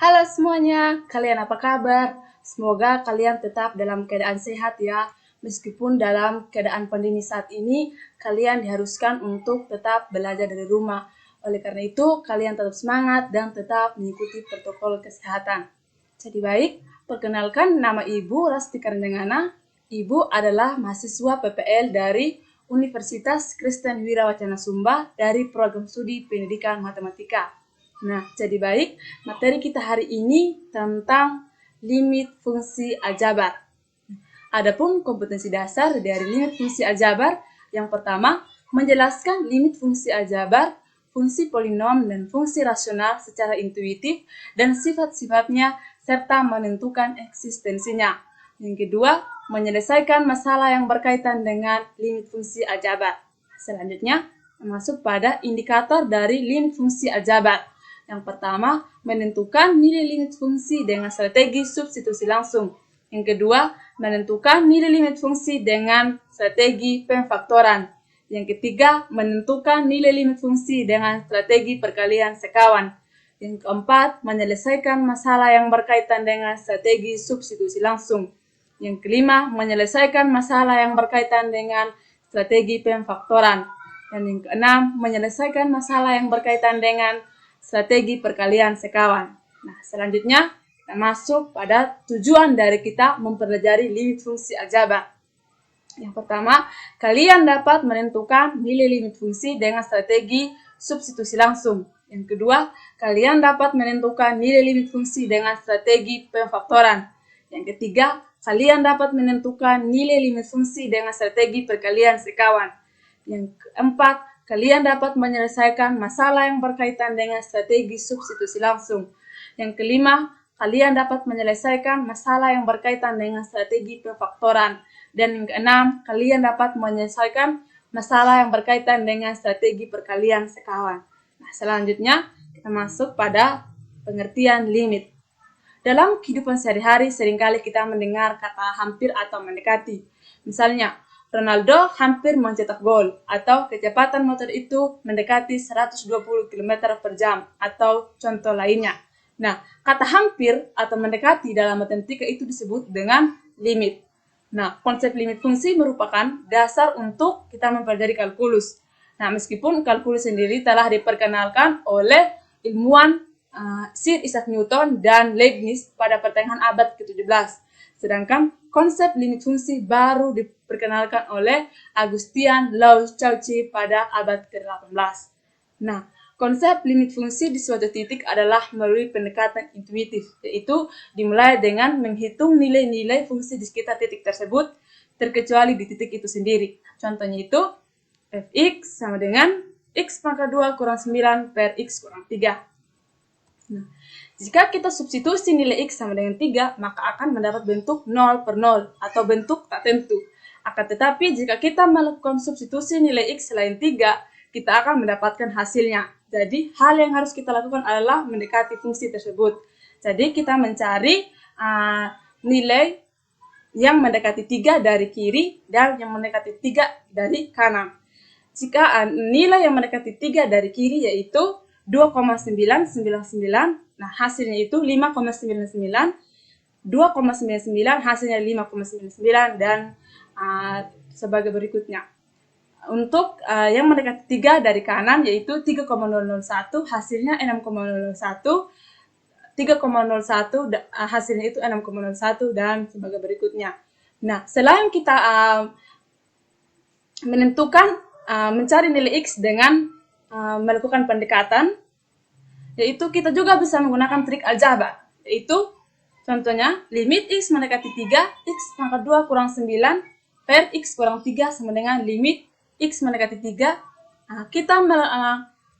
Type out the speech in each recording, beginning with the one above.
Halo semuanya, kalian apa kabar? Semoga kalian tetap dalam keadaan sehat ya. Meskipun dalam keadaan pandemi saat ini, kalian diharuskan untuk tetap belajar dari rumah. Oleh karena itu, kalian tetap semangat dan tetap mengikuti protokol kesehatan. Jadi baik, perkenalkan nama Ibu Rasti Karendengana. Ibu adalah mahasiswa PPL dari Universitas Kristen Wirawacana Sumba dari program studi Pendidikan Matematika. Nah, jadi baik, materi kita hari ini tentang limit fungsi aljabar. Adapun kompetensi dasar dari limit fungsi aljabar, yang pertama, menjelaskan limit fungsi aljabar, fungsi polinom dan fungsi rasional secara intuitif dan sifat-sifatnya serta menentukan eksistensinya. Yang kedua, menyelesaikan masalah yang berkaitan dengan limit fungsi aljabar. Selanjutnya, masuk pada indikator dari limit fungsi aljabar. Yang pertama, menentukan nilai limit fungsi dengan strategi substitusi langsung. Yang kedua, menentukan nilai limit fungsi dengan strategi pemfaktoran. Yang ketiga, menentukan nilai limit fungsi dengan strategi perkalian sekawan. Yang keempat, menyelesaikan masalah yang berkaitan dengan strategi substitusi langsung. Yang kelima, menyelesaikan masalah yang berkaitan dengan strategi pemfaktoran. Dan yang keenam, menyelesaikan masalah yang berkaitan dengan strategi perkalian sekawan. Nah, selanjutnya kita masuk pada tujuan dari kita mempelajari limit fungsi aljabar. Yang pertama, kalian dapat menentukan nilai limit fungsi dengan strategi substitusi langsung. Yang kedua, kalian dapat menentukan nilai limit fungsi dengan strategi pemfaktoran. Yang ketiga, kalian dapat menentukan nilai limit fungsi dengan strategi perkalian sekawan. Yang keempat, kalian dapat menyelesaikan masalah yang berkaitan dengan strategi substitusi langsung. Yang kelima, kalian dapat menyelesaikan masalah yang berkaitan dengan strategi pemfaktoran. Dan yang keenam, kalian dapat menyelesaikan masalah yang berkaitan dengan strategi perkalian sekawan. Nah, selanjutnya kita masuk pada pengertian limit. Dalam kehidupan sehari-hari seringkali kita mendengar kata hampir atau mendekati. Misalnya, Ronaldo hampir mencetak gol, atau kecepatan motor itu mendekati 120 km per jam, atau contoh lainnya. Nah, kata hampir atau mendekati dalam matematika itu disebut dengan limit. Nah, konsep limit fungsi merupakan dasar untuk kita mempelajari kalkulus. Nah, meskipun kalkulus sendiri telah diperkenalkan oleh ilmuwan Sir Isaac Newton dan Leibniz pada pertengahan abad ke-17. Sedangkan konsep limit fungsi baru diperkenalkan oleh Augustin Louis Cauchy pada abad ke-18. Nah, konsep limit fungsi di suatu titik adalah melalui pendekatan intuitif, yaitu dimulai dengan menghitung nilai-nilai fungsi di sekitar titik tersebut, terkecuali di titik itu sendiri. Contohnya itu, fx sama dengan x pangkat 2 kurang 9 per x kurang 3. Nah, jika kita substitusi nilai x sama dengan 3, maka akan mendapat bentuk 0 per 0 atau bentuk tak tentu. Akan tetapi jika kita melakukan substitusi nilai x selain 3, kita akan mendapatkan hasilnya. Jadi, hal yang harus kita lakukan adalah mendekati fungsi tersebut. Jadi, kita mencari nilai yang mendekati 3 dari kiri dan yang mendekati 3 dari kanan. Jika nilai yang mendekati 3 dari kiri yaitu 2,999, nah hasilnya itu 5,99, 2,99 hasilnya 5,99 dan sebagai berikutnya. Untuk yang mendekati 3 dari kanan yaitu 3,001 hasilnya 6,001, 3,01 hasilnya itu 6,01 dan sebagai berikutnya. Nah, selain kita menentukan mencari nilai x dengan melakukan pendekatan, yaitu kita juga bisa menggunakan trik aljabar, yaitu contohnya limit x mendekati 3, x pangkat 2 kurang 9 per x kurang 3 sama dengan limit x mendekati 3. Kita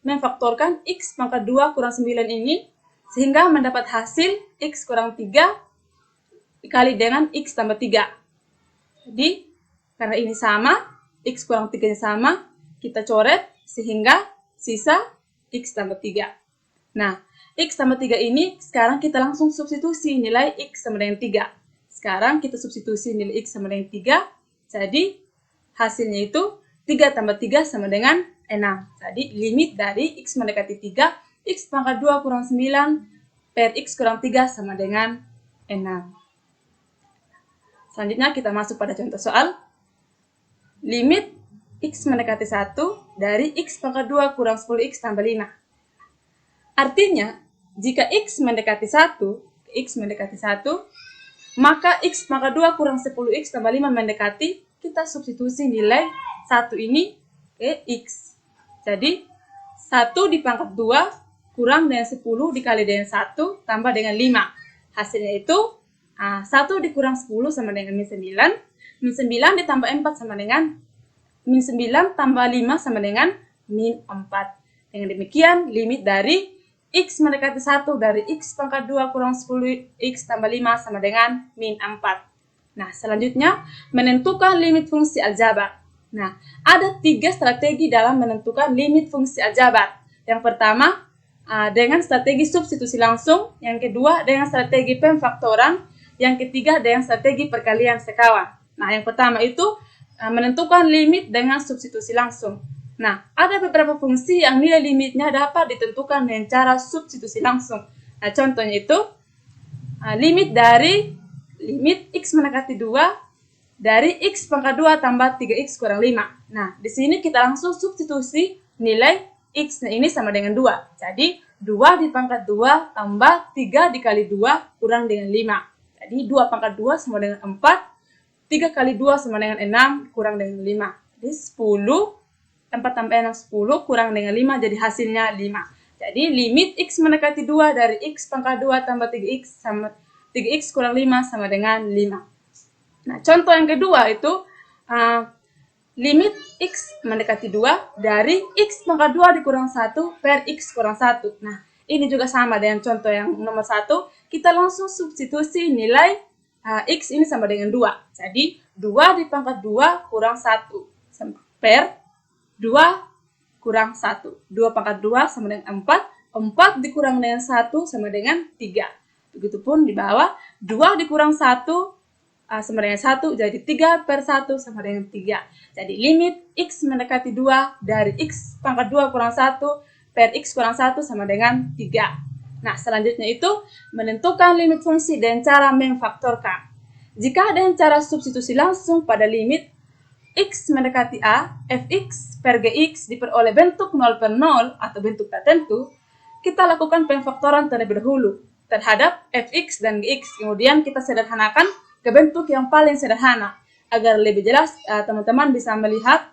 memfaktorkan x pangkat 2 kurang 9 ini sehingga mendapat hasil x kurang 3 dikali dengan x tambah 3. Jadi, karena ini sama, x kurang 3 sama, kita coret sehingga sisa x tambah 3. Nah, x tambah 3 ini sekarang kita langsung substitusi nilai x sama dengan 3. Sekarang kita substitusi nilai x sama dengan 3, jadi hasilnya itu 3 tambah 3 sama dengan 6. Jadi limit dari x mendekati 3, x pangkat 2 kurang 9 per X kurang 3 sama dengan 6. Selanjutnya kita masuk pada contoh soal. Limit X mendekati 1 dari X pangkat 2 kurang 10X tambah 5. Artinya, jika X mendekati 1, maka X pangkat 2 kurang 10X tambah 5 mendekati, kita substitusi nilai 1 ini ke X. Jadi, 1 di pangkat 2 kurang dengan 10 dikali dengan 1 tambah dengan 5. Hasilnya itu 1 dikurang 10 sama dengan min 9. Min 9 ditambah 4 sama dengan min 9 tambah 5 sama dengan min 4. Dengan demikian, limit dari X mendekati 1 dari X pangkat 2 kurang 10X tambah 5 sama dengan min 4. Nah, selanjutnya, menentukan limit fungsi aljabar. Nah, ada 3 strategi dalam menentukan limit fungsi aljabar. Yang pertama, dengan strategi substitusi langsung. Yang kedua, dengan strategi pemfaktoran. Yang ketiga, dengan strategi perkalian sekawan. Nah, yang pertama itu menentukan limit dengan substitusi langsung. Nah, ada beberapa fungsi yang nilai limitnya dapat ditentukan dengan cara substitusi langsung. Nah, contohnya itu limit dari limit X mendekati 2 dari X pangkat 2 tambah 3X kurang 5. Nah, di sini kita langsung substitusi nilai X-nya ini sama dengan 2. Jadi, 2 di pangkat 2 tambah 3 dikali 2 kurang dengan 5. Jadi, 2 pangkat 2 sama dengan 4. 3 kali 2 sama dengan 6 kurang dengan 5. Jadi 10, 4 tambah 6 10 kurang dengan 5 jadi hasilnya 5. Jadi limit X mendekati 2 dari X pangkat 2 tambah 3X sama 3X kurang 5 sama dengan 5. Nah, contoh yang kedua itu limit X mendekati 2 dari X pangkat 2 dikurang 1 per X kurang 1. Nah, ini juga sama dengan contoh yang nomor 1. Kita langsung substitusi nilai X ini sama dengan 2. Jadi, 2 di pangkat 2 kurang 1 per 2 kurang 1. 2 pangkat 2 sama dengan 4. 4 dikurang dengan 1 sama dengan 3. Begitupun di bawah, 2 dikurang 1 sama dengan 1. Jadi, 3 per 1 sama dengan 3. Jadi, limit X mendekati 2 dari X pangkat 2 kurang 1 per X kurang 1 sama dengan 3. Nah, selanjutnya itu menentukan limit fungsi dengan cara memfaktorkan. Jika dengan cara substitusi langsung pada limit X mendekati A, Fx per Gx diperoleh bentuk 0 per 0 atau bentuk tak tentu, kita lakukan pemfaktoran terlebih dahulu terhadap Fx dan Gx. Kemudian kita sederhanakan ke bentuk yang paling sederhana. Agar lebih jelas, teman-teman bisa melihat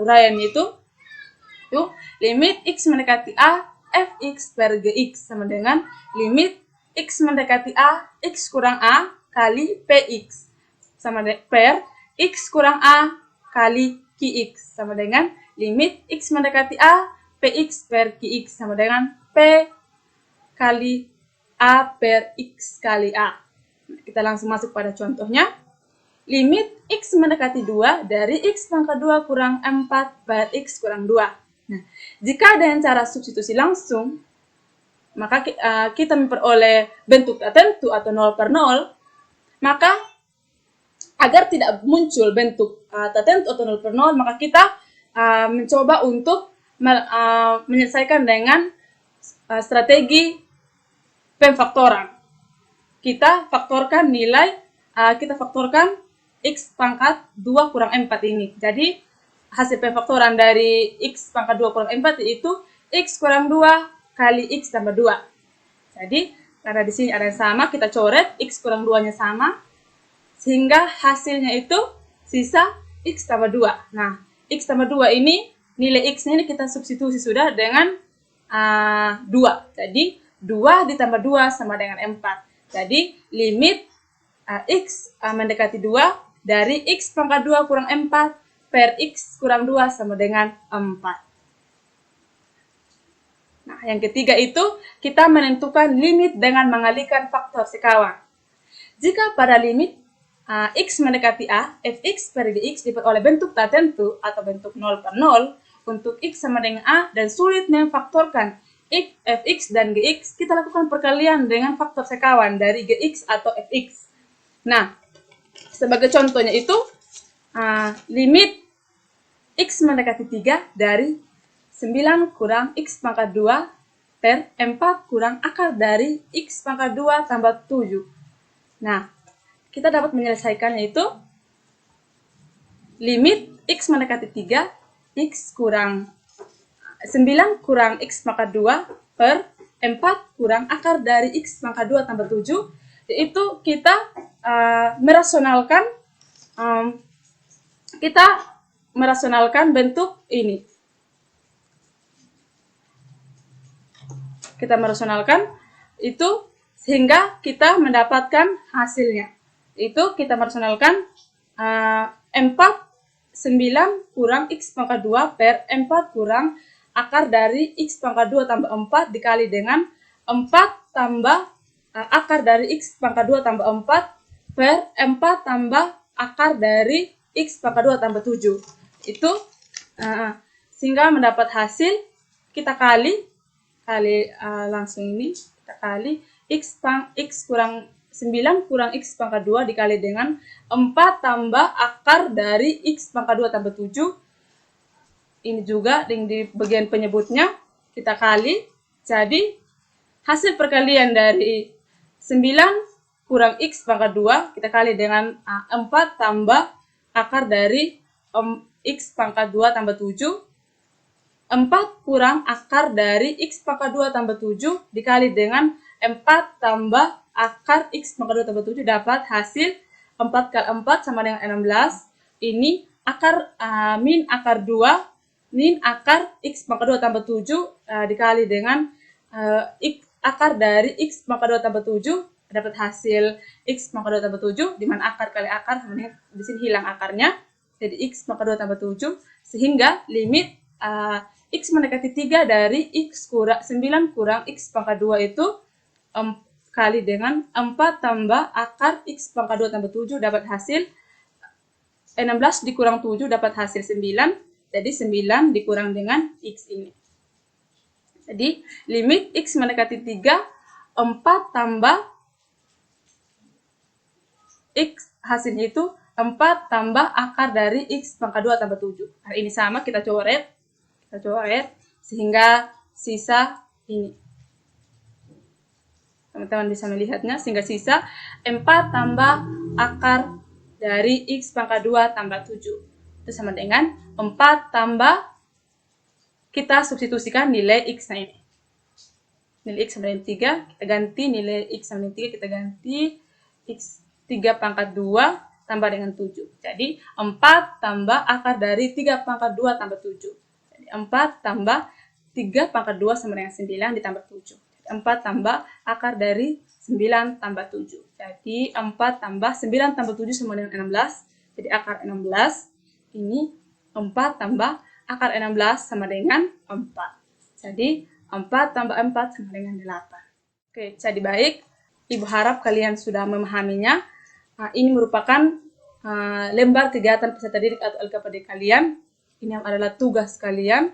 uraian itu. Yuk, limit X mendekati A, Fx per Gx sama dengan limit X mendekati A, X kurang A kali Px sama per X kurang A kali Qx sama dengan limit X mendekati A, Px per Qx sama dengan P kali A per X kali A. Kita langsung masuk pada contohnya. Limit X mendekati 2 dari X pangkat 2 kurang 4 per X kurang 2. Nah, jika dengan cara substitusi langsung, maka kita memperoleh bentuk tak tentu atau 0 per 0, maka agar tidak muncul bentuk tak tentu atau 0 per 0, maka kita mencoba untuk menyelesaikan dengan strategi pemfaktoran. Kita faktorkan nilai, kita faktorkan X pangkat 2 kurang 4 ini. Jadi, hasil pemfaktoran dari X pangkat 2 kurang 4 itu X kurang 2 kali X tambah 2. Jadi, karena di sini ada yang sama, kita coret X kurang 2-nya sama. Sehingga hasilnya itu sisa X tambah 2. Nah, X tambah 2 ini, nilai X-nya ini kita substitusi sudah dengan 2. Jadi, 2 ditambah 2 sama dengan 4. Jadi, limit X mendekati 2 dari X pangkat 2 kurang 4 per X kurang 2 sama dengan 4. Nah, yang ketiga itu kita menentukan limit dengan mengalihkan faktor sekawan. Jika pada limit X mendekati A, Fx per Gx diperoleh bentuk tak tentu atau bentuk 0 per 0 untuk X sama dengan A dan sulit memfaktorkan Fx dan Gx, kita lakukan perkalian dengan faktor sekawan dari Gx atau Fx. Nah, sebagai contohnya itu limit X mendekati 3 dari 9 kurang X pangkat 2 per 4 kurang akar dari X pangkat 2 tambah 7. Nah, kita dapat menyelesaikannya itu limit X mendekati 3, X kurang 9 kurang X pangkat 2 per 4 kurang akar dari X pangkat 2 tambah 7, yaitu kita merasionalkan bentuk ini. Kita merasionalkan itu sehingga kita mendapatkan hasilnya. Itu kita merasionalkan 9 kurang X pangkat 2 per 4 kurang akar dari X pangkat 2 tambah 4 dikali dengan 4 tambah akar dari X pangkat 2 tambah 4 per 4 tambah akar dari X pangkat 2 tambah 7. Itu sehingga mendapat hasil, kita kali langsung ini, kita kali X kurang 9 kurang X pangkat 2 dikali dengan 4 tambah akar dari X pangkat 2 tambah 7. Ini juga di bagian penyebutnya kita kali. Jadi hasil perkalian dari 9 kurang X pangkat 2 kita kali dengan 4 tambah akar dari X pangkat 2 tambah 7. 4 kurang akar dari X pangkat 2 tambah 7 dikali dengan 4 tambah akar X pangkat 2 tambah 7 dapat hasil 4 kali 4 sama dengan 16. Ini akar min akar 2 min akar X pangkat 2 tambah 7 dikali dengan akar dari X pangkat 2 tambah 7 dapat hasil X pangkat 2 tambah 7, di mana akar kali akar sama dengan di sini hilang akarnya. Jadi X pangkat 2 tambah 7 sehingga limit X mendekati 3 dari X kurang 9 kurang X pangkat 2 itu kali dengan 4 tambah akar X pangkat 2 tambah 7 dapat hasil 16 dikurang 7 dapat hasil 9. Jadi 9 dikurang dengan X ini. Jadi limit X mendekati 3, 4 tambah X hasilnya itu 4 tambah akar dari X pangkat 2 tambah 7. Nah, ini sama kita coret sehingga sisa ini. Teman-teman bisa melihatnya, sehingga sisa 4 tambah akar dari X pangkat 2 tambah 7. Itu sama dengan 4 tambah, kita substitusikan nilai X-nya ini. Nilai X sama dengan 3, kita ganti nilai X sama dengan 3, kita ganti X 3 pangkat 2 tambah dengan 7. Jadi 4 tambah akar dari 3 pangkat 2 tambah 7. 4 tambah 3 pangkat 2 sama dengan 9 ditambah 7. 4 tambah akar dari 9 tambah 7. Jadi 4 tambah 9 tambah 7 sama dengan 16. Jadi akar 16. Ini 4 tambah akar 16 sama dengan 4. Jadi 4 tambah 4 sama dengan 8. Oke, jadi baik. Ibu harap kalian sudah memahaminya. Ini merupakan lembar kegiatan peserta didik atau LKPD kalian. Ini adalah tugas kalian.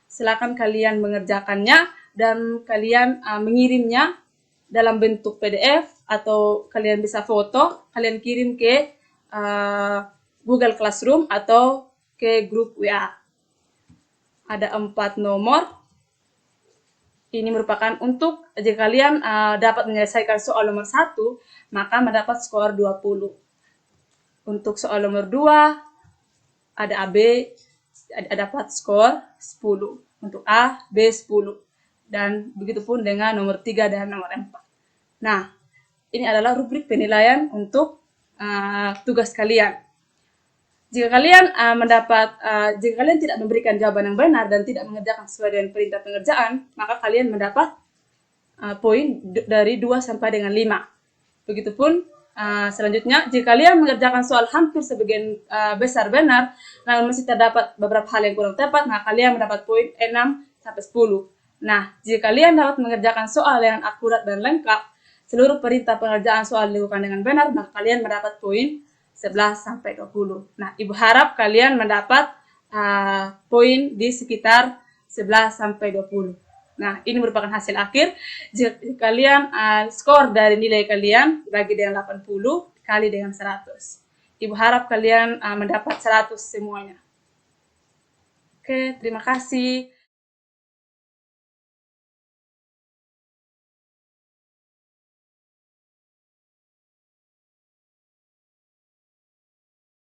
Silakan kalian mengerjakannya dan kalian mengirimnya dalam bentuk PDF atau kalian bisa foto, kalian kirim ke Google Classroom atau ke grup WA. Ada 4 nomor. Ini merupakan untuk jika kalian dapat menyelesaikan soal nomor 1, maka mendapat skor 20. Untuk soal nomor 2, ada AB, dapat skor 10. Untuk A, B 10. Dan begitu pun dengan nomor 3 dan nomor 4. Nah, ini adalah rubrik penilaian untuk tugas kalian. Jika kalian jika kalian tidak memberikan jawaban yang benar dan tidak mengerjakan sesuai dengan perintah pengerjaan, maka kalian mendapat poin dari 2 sampai dengan 5. Begitupun selanjutnya, jika kalian mengerjakan soal hampir sebagian besar benar, namun masih terdapat beberapa hal yang kurang tepat, maka kalian mendapat poin 6 sampai 10. Nah, jika kalian dapat mengerjakan soal yang akurat dan lengkap, seluruh perintah pengerjaan soal dilakukan dengan benar, maka kalian mendapat poin 11 sampai 20. Nah, Ibu harap kalian mendapat poin di sekitar 11 sampai 20. Nah, ini merupakan hasil akhir. Jika kalian skor dari nilai kalian bagi dengan 80 kali dengan 100. Ibu harap kalian mendapat 100 semuanya. Oke, terima kasih.